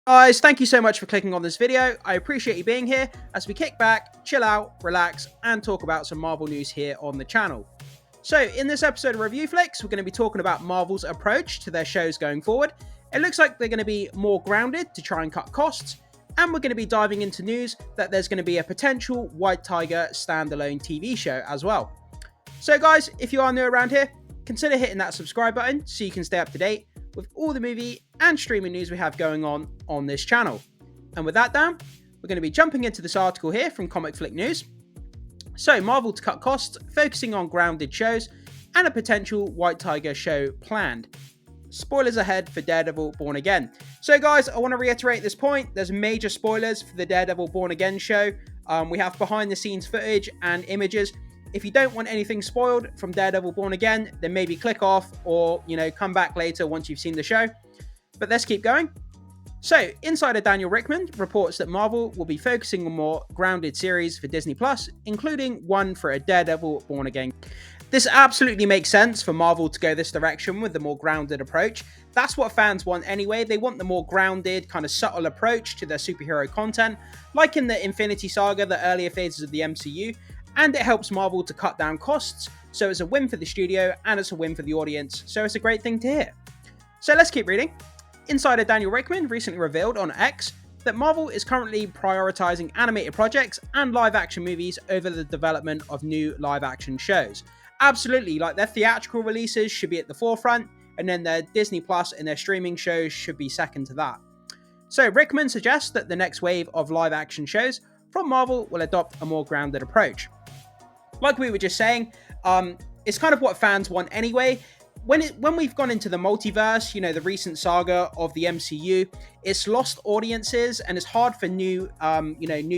Guys, thank you so much for clicking on this video. I appreciate you being here as we kick back, chill out, relax, and talk about some Marvel news here on the channel. So, in this episode of Review Flicks, we're going to be talking about Marvel's approach to their shows going forward. It looks like they're going to be more grounded to try and cut costs, and we're going to be diving into news that there's going to be a potential White Tiger standalone TV show as well. So guys, if you are new around here, consider hitting that subscribe button so you can stay up to date with all the movie and streaming news we have going on this channel. And with that down, we're going to be jumping into this article here from Comic Flick News. So, Marvel to cut costs, focusing on grounded shows, and a potential White Tiger show planned. Spoilers ahead for Daredevil Born Again. So guys, I want to reiterate this point. There's major spoilers for the Daredevil Born Again show. We have behind the scenes footage and images. If you don't want anything spoiled from Daredevil Born Again, then maybe click off or, come back later once you've seen the show. But let's keep going. So, insider Daniel Rickman reports that Marvel will be focusing on more grounded series for Disney+, including one for a Daredevil Born Again. This absolutely makes sense for Marvel to go this direction with the more grounded approach. That's what fans want anyway. They want the more grounded, kind of subtle approach to their superhero content, like in the Infinity Saga, the earlier phases of the MCU, and it helps Marvel to cut down costs, so it's a win for the studio and it's a win for the audience, so it's a great thing to hear. So let's keep reading. Insider Daniel Rickman recently revealed on X that Marvel is currently prioritizing animated projects and live-action movies over the development of new live-action shows. Absolutely, like their theatrical releases should be at the forefront, and then their Disney Plus and their streaming shows should be second to that. So Rickman suggests that the next wave of live-action shows from Marvel will adopt a more grounded approach. Like we were just saying, it's kind of what fans want anyway. When we've gone into the multiverse, the recent saga of the MCU, it's lost audiences and it's hard for new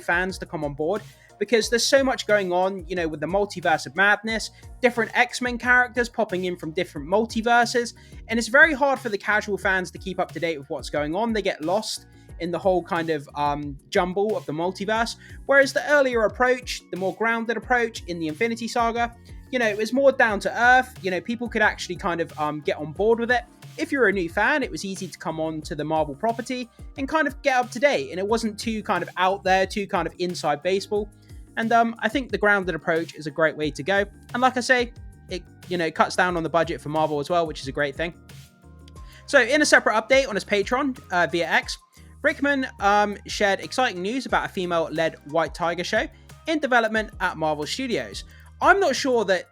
fans to come on board because there's so much going on, with the multiverse of madness, different X-Men characters popping in from different multiverses, and it's very hard for the casual fans to keep up to date with what's going on. They get lost in the whole kind of jumble of the multiverse, whereas the earlier approach, the more grounded approach in the Infinity Saga, it was more down to earth. People could actually kind of get on board with it. If you're a new fan, it was easy to come on to the Marvel property and kind of get up to date, and it wasn't too kind of out there, too kind of inside baseball. And I think the grounded approach is a great way to go. And like I say, it cuts down on the budget for Marvel as well, which is a great thing. So in a separate update on his Patreon via X, Rickman shared exciting news about a female-led White Tiger show in development at Marvel Studios. I'm not sure that,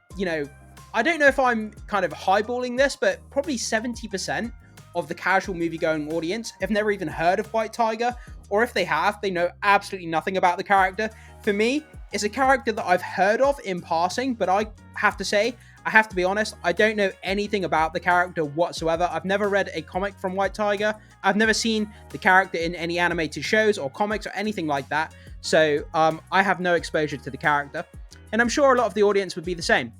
I don't know if I'm kind of highballing this, but probably 70% of the casual movie-going audience have never even heard of White Tiger, or if they have, they know absolutely nothing about the character. For me, it's a character that I've heard of in passing, but I have to be honest, I don't know anything about the character whatsoever. I've never read a comic from White Tiger. I've never seen the character in any animated shows or comics or anything like that. So I have no exposure to the character. And I'm sure a lot of the audience would be the same.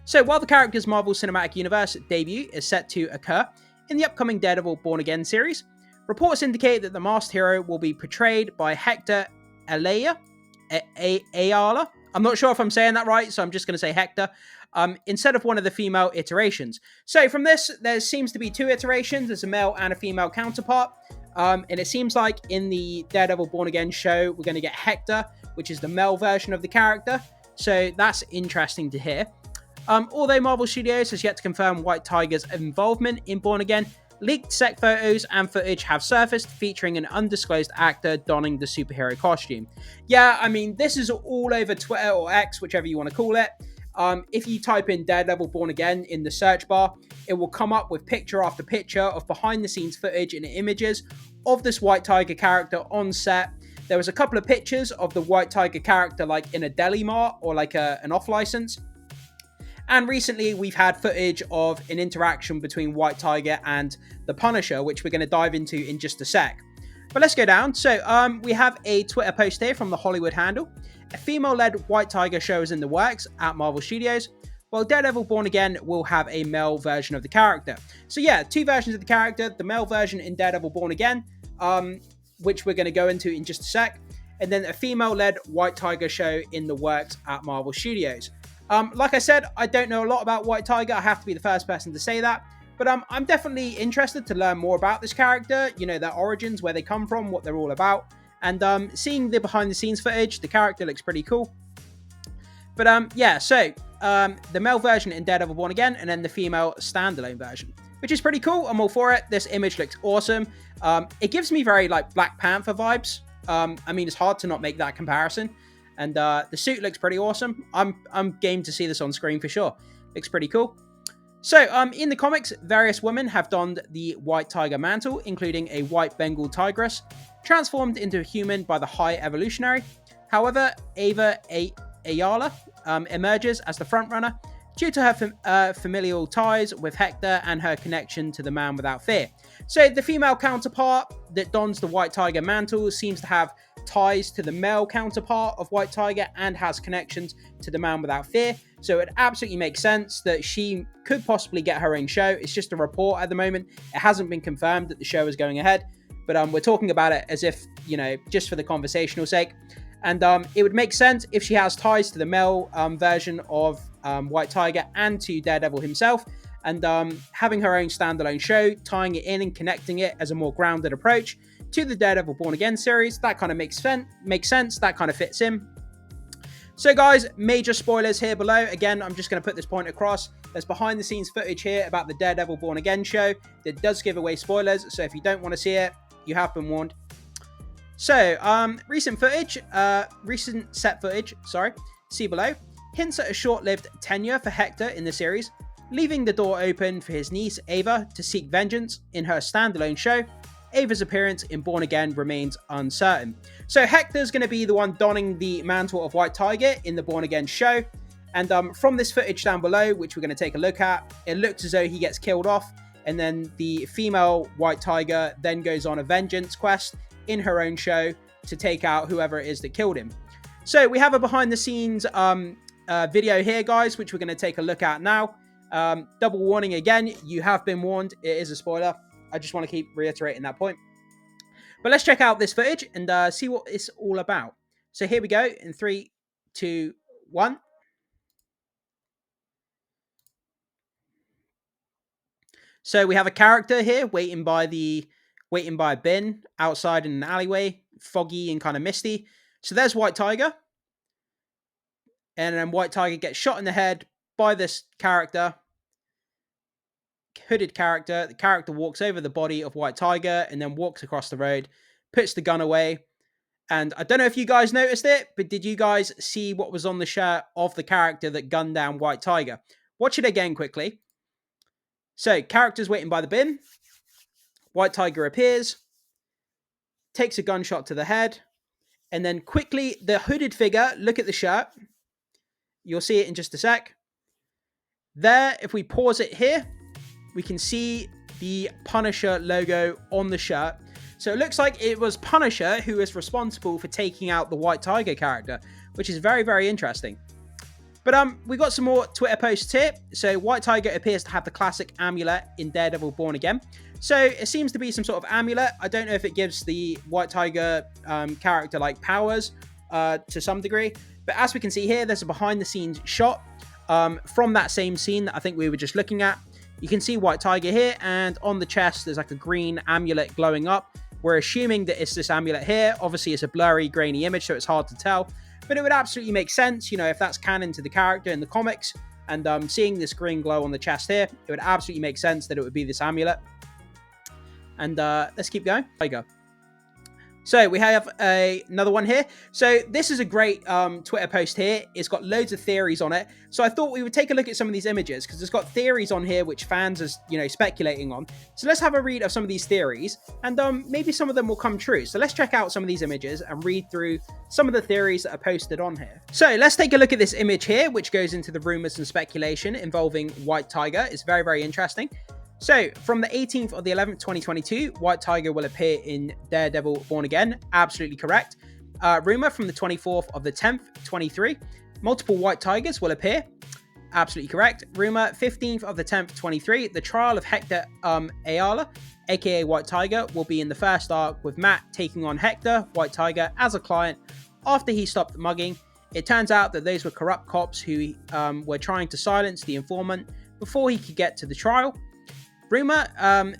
So while the character's Marvel Cinematic Universe debut is set to occur in the upcoming Daredevil Born Again series, reports indicate that the masked hero will be portrayed by Hector Ayala. I'm not sure if I'm saying that right, so I'm just going to say Hector, instead of one of the female iterations. So from this, there seems to be two iterations. There's a male and a female counterpart. And it seems like in the Daredevil Born Again show, we're going to get Hector, which is the male version of the character. So that's interesting to hear. Although Marvel Studios has yet to confirm White Tiger's involvement in Born Again, leaked set photos and footage have surfaced featuring an undisclosed actor donning the superhero costume. Yeah, I mean, this is all over Twitter or X, whichever you want to call it. If you type in Daredevil Born Again in the search bar, it will come up with picture after picture of behind-the-scenes footage and images of this White Tiger character on set. There was a couple of pictures of the White Tiger character like in a deli mart or like an off-license. And recently, we've had footage of an interaction between White Tiger and the Punisher, which we're going to dive into in just a sec. But let's go down. So we have a Twitter post here from the Hollywood Handle. A female-led White Tiger show is in the works at Marvel Studios, while Daredevil Born Again will have a male version of the character. So yeah, two versions of the character. The male version in Daredevil Born Again, which we're going to go into in just a sec. And then a female-led White Tiger show in the works at Marvel Studios. Like I said, I don't know a lot about White Tiger. I have to be the first person to say that. But I'm definitely interested to learn more about this character, you know, their origins, where they come from, what they're all about. And seeing the behind the scenes footage, the character looks pretty cool. But yeah, so the male version in Daredevil Born Again, and then the female standalone version, which is pretty cool. I'm all for it. This image looks awesome. It gives me very like Black Panther vibes. I mean, it's hard to not make that comparison. And the suit looks pretty awesome. I'm game to see this on screen for sure. Looks pretty cool. So, in the comics, various women have donned the White Tiger mantle, including a white Bengal tigress, transformed into a human by the High Evolutionary. However, Ava Ayala emerges as the frontrunner due to her familial ties with Hector and her connection to the Man Without Fear. So, the female counterpart that dons the White Tiger mantle seems to have ties to the male counterpart of White Tiger and has connections to the Man Without Fear. So it absolutely makes sense that she could possibly get her own show. It's just a report at the moment. It hasn't been confirmed that the show is going ahead, but we're talking about it as if, you know, just for the conversational sake. And it would make sense if she has ties to the male version of White Tiger and to Daredevil himself, and having her own standalone show, tying it in and connecting it as a more grounded approach to the Daredevil Born Again series. That kind of makes sense. That kind of fits in. So guys, major spoilers here below. Again, I'm just going to put this point across. There's behind the scenes footage here about the Daredevil Born Again show that does give away spoilers. So if you don't want to see it, you have been warned. So, recent set footage, see below, hints at a short-lived tenure for Hector in the series, leaving the door open for his niece Ava to seek vengeance in her standalone show. Ava's appearance in Born Again remains uncertain. So Hector's going to be the one donning the mantle of White Tiger in the Born Again show. And from this footage down below, which we're going to take a look at, it looks as though he gets killed off. And then the female White Tiger then goes on a vengeance quest in her own show to take out whoever it is that killed him. So we have a behind the scenes video here, guys, which we're going to take a look at now. Double warning again, you have been warned. It is a spoiler. I just want to keep reiterating that point. But let's check out this footage and see what it's all about. So here we go in 3, 2, 1. So we have a character here waiting by a bin outside in an alleyway, foggy and kind of misty. So there's White Tiger. And then White Tiger gets shot in the head by this character. Hooded character. The character walks over the body of White Tiger and then walks across the road, puts the gun away. And I don't know if you guys noticed it, but did you guys see what was on the shirt of the character that gunned down White Tiger? Watch it again quickly. So, character's waiting by the bin. White Tiger appears, takes a gunshot to the head, and then quickly, the hooded figure, look at the shirt. You'll see it in just a sec. There, if we pause it here, we can see the Punisher logo on the shirt. So it looks like it was Punisher who is responsible for taking out the White Tiger character, which is very, very interesting. But we got some more Twitter posts here. So White Tiger appears to have the classic amulet in Daredevil Born Again. So it seems to be some sort of amulet. I don't know if it gives the White Tiger character like powers to some degree. But as we can see here, there's a behind the scenes shot from that same scene that I think we were just looking at. You can see White Tiger here, and on the chest, there's like a green amulet glowing up. We're assuming that it's this amulet here. Obviously, it's a blurry, grainy image, so it's hard to tell. But it would absolutely make sense, you know, if that's canon to the character in the comics. And seeing this green glow on the chest here, it would absolutely make sense that it would be this amulet. And let's keep going. There you go. So we have another one here. So this is a great Twitter post here. It's got loads of theories on it. So I thought we would take a look at some of these images because it's got theories on here which fans are, you know, speculating on. So let's have a read of some of these theories and maybe some of them will come true. So let's check out some of these images and read through some of the theories that are posted on here. So let's take a look at this image here, which goes into the rumors and speculation involving White Tiger. It's very, very interesting. So, from the 18th of the 11th, 2022, White Tiger will appear in Daredevil Born Again. Absolutely correct. Rumor from the 24th of the 10th, 23. Multiple White Tigers will appear. Absolutely correct. Rumor 15th of the 10th, 23. The trial of Hector Ayala, aka White Tiger, will be in the first arc with Matt taking on Hector, White Tiger, as a client after he stopped mugging. It turns out that those were corrupt cops who were trying to silence the informant before he could get to the trial. Rumor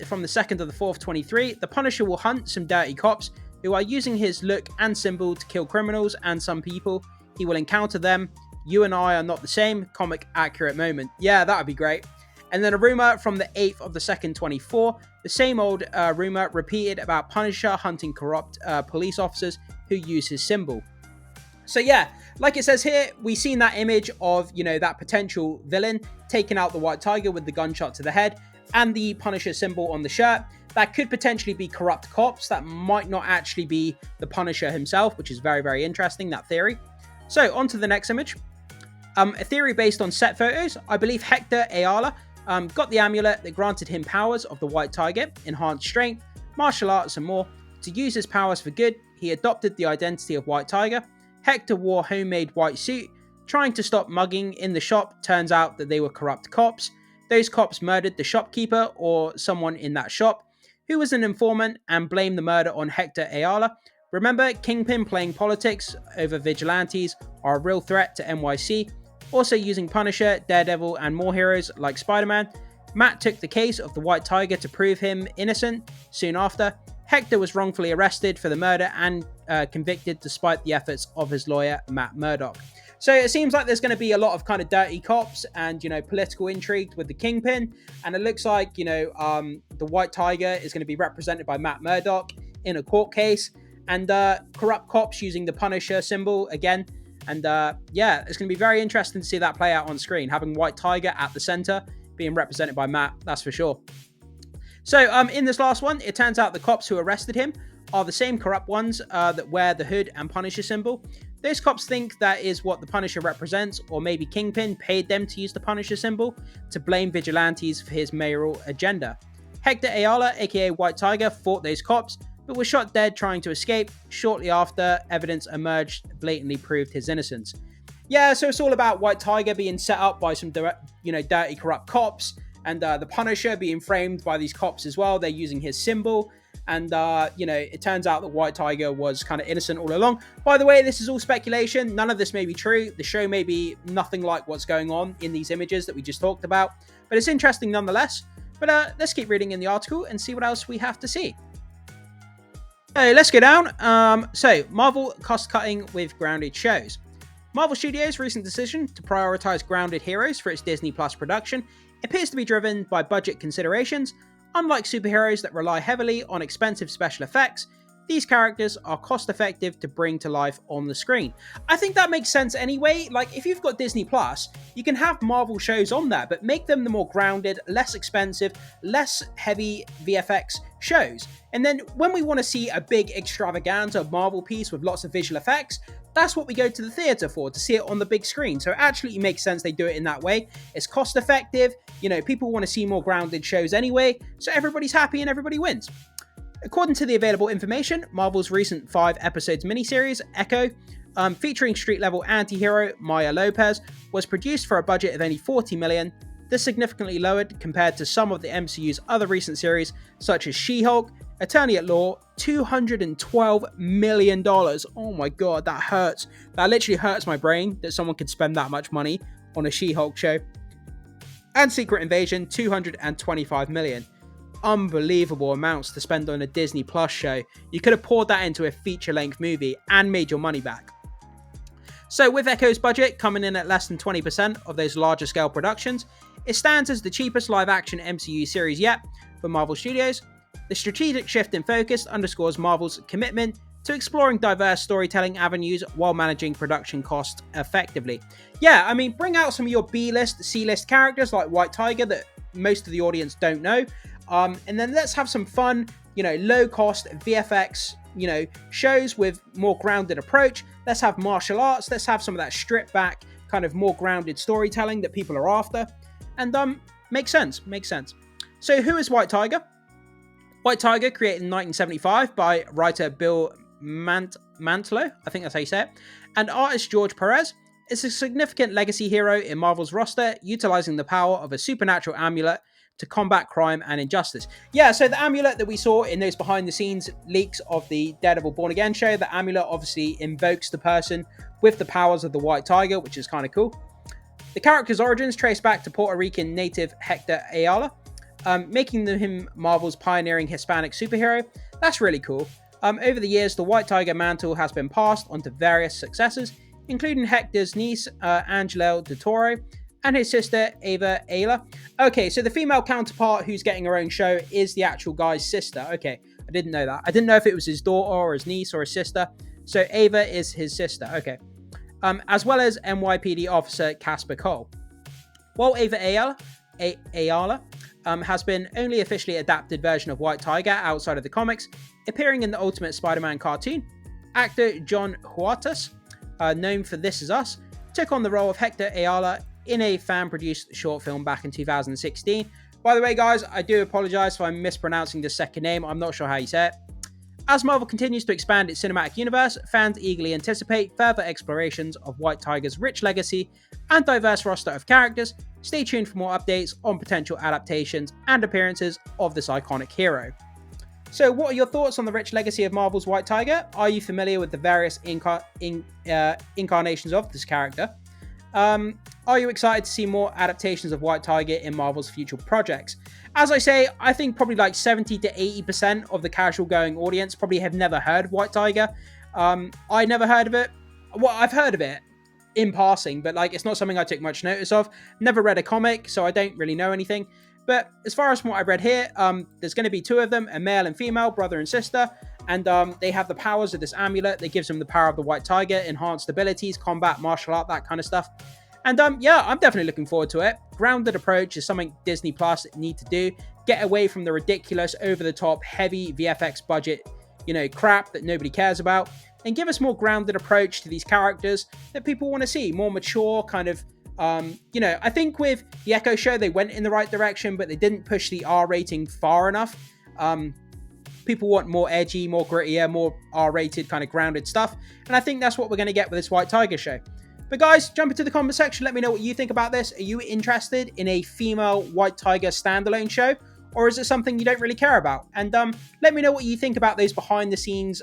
from the 2nd of the 4th, 23, the Punisher will hunt some dirty cops who are using his look and symbol to kill criminals and some people. He will encounter them. You and I are not the same. Comic accurate moment. Yeah, that would be great. And then a rumor from the 8th of the 2nd, 24, the same old rumor repeated about Punisher hunting corrupt police officers who use his symbol. So yeah, like it says here, we've seen that image of, you know, that potential villain taking out the White Tiger with the gunshot to the head and the Punisher symbol on the shirt. That could potentially be corrupt cops. That might not actually be the Punisher himself, which is very, very interesting, that theory. So on to the next image. A theory based on set photos. I believe Hector Ayala got the amulet that granted him powers of the White Tiger, enhanced strength, martial arts and more. To use his powers for good, he adopted the identity of White Tiger. Hector wore homemade white suit, trying to stop mugging in the shop. Turns out that they were corrupt cops. Those cops murdered the shopkeeper or someone in that shop, who was an informant, and blamed the murder on Hector Ayala. Remember, Kingpin playing politics over vigilantes are a real threat to NYC. Also using Punisher, Daredevil, and more heroes like Spider-Man. Matt took the case of the White Tiger to prove him innocent. Soon after, Hector was wrongfully arrested for the murder and convicted despite the efforts of his lawyer, Matt Murdock. So it seems like there's going to be a lot of kind of dirty cops and, you know, political intrigue with the Kingpin. And it looks like, you know, the White Tiger is going to be represented by Matt Murdock in a court case. And corrupt cops using the Punisher symbol again. And yeah, it's going to be very interesting to see that play out on screen. Having White Tiger at the center, being represented by Matt, that's for sure. So in this last one, it turns out the cops who arrested him are the same corrupt ones that wear the hood and Punisher symbol. Those cops think that is what the Punisher represents, or maybe Kingpin paid them to use the Punisher symbol to blame vigilantes for his mayoral agenda. Hector Ayala, aka White Tiger, fought those cops, but was shot dead trying to escape. Shortly after, evidence emerged blatantly proved his innocence. Yeah, so it's all about White Tiger being set up by some dirty, corrupt cops, and the Punisher being framed by these cops as well. They're using his symbol. And, it turns out that White Tiger was kind of innocent all along. By the way, this is all speculation. None of this may be true. The show may be nothing like what's going on in these images that we just talked about. But it's interesting nonetheless. But let's keep reading in the article and see what else we have to see. So let's go down. So Marvel cost-cutting with grounded shows. Marvel Studios' recent decision to prioritize grounded heroes for its Disney Plus production appears to be driven by budget considerations. Unlike superheroes that rely heavily on expensive special effects, these characters are cost-effective to bring to life on the screen. I think that makes sense anyway. Like, if you've got Disney Plus, you can have Marvel shows on there, but make them the more grounded, less expensive, less heavy VFX shows. And then when we want to see a big extravaganza Marvel piece with lots of visual effects, that's what we go to the theatre for, to see it on the big screen. So it actually makes sense they do it in that way. It's cost effective. You know, people want to see more grounded shows anyway, so everybody's happy and everybody wins. According to the available information, Marvel's recent 5-episodes miniseries, Echo, featuring street-level anti-hero Maya Lopez, was produced for a budget of only $40 million. This significantly lowered compared to some of the MCU's other recent series, such as She-Hulk, Attorney at Law, $212 million. Oh my god, that hurts. That literally hurts my brain that someone could spend that much money on a She-Hulk show. And Secret Invasion, $225 million. Unbelievable amounts to spend on a Disney Plus show. You could have poured that into a feature-length movie and made your money back. So with Echo's budget coming in at less than 20% of those larger scale productions, it stands as the cheapest live-action MCU series yet for Marvel Studios. The strategic shift in focus underscores Marvel's commitment to exploring diverse storytelling avenues while managing production costs effectively. Yeah, I mean, bring out some of your B-list, C-list characters like White Tiger that most of the audience don't know. And then let's have some fun, low-cost VFX, shows with more grounded approach. Let's have martial arts. Let's have some of that stripped-back, kind of more grounded storytelling that people are after. And makes sense. So who is White Tiger? White Tiger, created in 1975 by writer Bill Mantlo, I think that's how you say it, and artist George Perez, is a significant legacy hero in Marvel's roster, utilizing the power of a supernatural amulet to combat crime and injustice. Yeah, so the amulet that we saw in those behind-the-scenes leaks of the Daredevil Born Again show, the amulet obviously invokes the person with the powers of the White Tiger, which is kind of cool. The character's origins trace back to Puerto Rican native Hector Ayala. making him Marvel's pioneering Hispanic superhero. That's really cool. Over the years, the White Tiger mantle has been passed on to various successors, including Hector's niece, Angela de Toro, and his sister, Ava Ayla. Okay, so the female counterpart who's getting her own show is the actual guy's sister. Okay, I didn't know that. I didn't know if it was his daughter or his niece or his sister. So Ava is his sister. Okay. As well as NYPD officer Casper Cole. While Ava Ayala has been only officially adapted version of White Tiger outside of the comics, appearing in the Ultimate Spider-Man cartoon, actor John Huertas, known for This Is Us, took on the role of Hector Ayala in a fan-produced short film back in 2016. By the way, guys, I do apologize if I'm mispronouncing the second name. I'm not sure how you say it. As Marvel continues to expand its cinematic universe, fans eagerly anticipate further explorations of White Tiger's rich legacy and diverse roster of characters. Stay tuned for more updates on potential adaptations and appearances of this iconic hero. So what are your thoughts on the rich legacy of Marvel's White Tiger? Are you familiar with the various incarnations of this character? Are you excited to see more adaptations of White Tiger in Marvel's future projects? As I say, I think probably like 70 to 80% of the casual going audience probably have never heard of White Tiger. I never heard of it. Well, I've heard of it in passing, but like it's not something I took much notice of. Never read a comic, so I don't really know anything. But as far as what I've read here, there's going to be two of them, a male and female, brother and sister, and they have the powers of this amulet that gives them the power of the White Tiger, enhanced abilities, combat, martial art, that kind of stuff. And yeah, I'm definitely looking forward to it. Grounded approach is something Disney Plus need to do. Get away from the ridiculous, over-the-top, heavy VFX budget, crap that nobody cares about, and give us more grounded approach to these characters that people want to see. More mature, kind of, I think with the Echo Show, they went in the right direction, but they didn't push the R rating far enough. People want more edgy, more grittier, more R-rated, kind of grounded stuff. And I think that's what we're going to get with this White Tiger show. But guys, jump into the comment section. Let me know what you think about this. Are you interested in a female White Tiger standalone show? Or is it something you don't really care about? And let me know what you think about those behind the scenes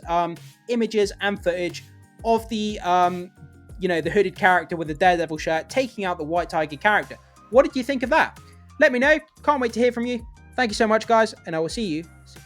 images and footage of the, the hooded character with the Daredevil shirt taking out the White Tiger character. What did you think of that? Let me know. Can't wait to hear from you. Thank you so much, guys, and I will see you soon.